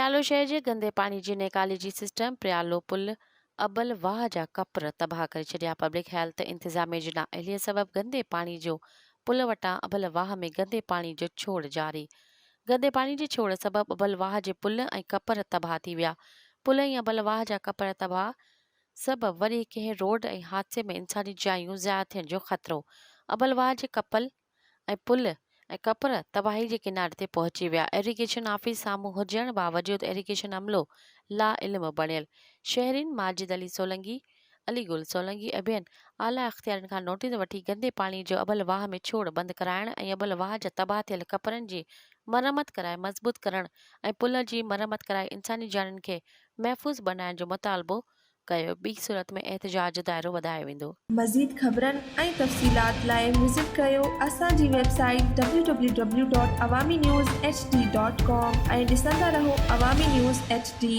प्यालो शहर जे गंदे पानी जी निकाली जी सिस्टम प्यालो पुल अबल वाह जा कपर तबाह करे छॾिया। पब्लिक हेल्थ इंतजामिया जी नाअहलीअ सबबि गंदे पानी जो पुल वटां अबल वाह में गंदे पानी जो छोड़ जारी। गंदे पानी जे छोड़ सबबि अबल वाह जे पुल ऐं कपर तबाह थी विया। पुल ऐं अबल वाह जा कपर तबाह सबबि वरी कंहिं रोड ऐं हादसे में इंसानी जायूं ज़ाया थियण जो ख़तरो। अबल वाह जे कपल ऐं पुल ऐं कपर तबाही जे किनारे ते पहुची विया। इरिगेशन ऑफिस साम्हूं हुजण बावजूद इरिगेशन अमलो ला इल्म बणियल। शहरीन माजिद अली सोलंकी अली गुल सोलंकी अभियन आला अख्तियारनि खां नोटिस वठी गंदे पानी जो अबल वाह में छोड़ बंदि कराइण ऐं अबल वाह जा तबाह थियल कपरनि जी मरम्मत कराए मज़बूत करण ऐं पुल जी मरम्मत कराए इंसानी जाननि खे महफ़ूज़ बनाइण जो मुतालबो कयो। ॿी सूरत में एहतजाज जो दाइरो वधायो वेंदो। मज़ीद ख़बरनि ऐं तफ़सीलात लाइ विज़िट कयो असांजी वेबसाइट www.awamiNewsHD.com ऐं ॾिसंदा रहो अवामी न्यूज़ HD।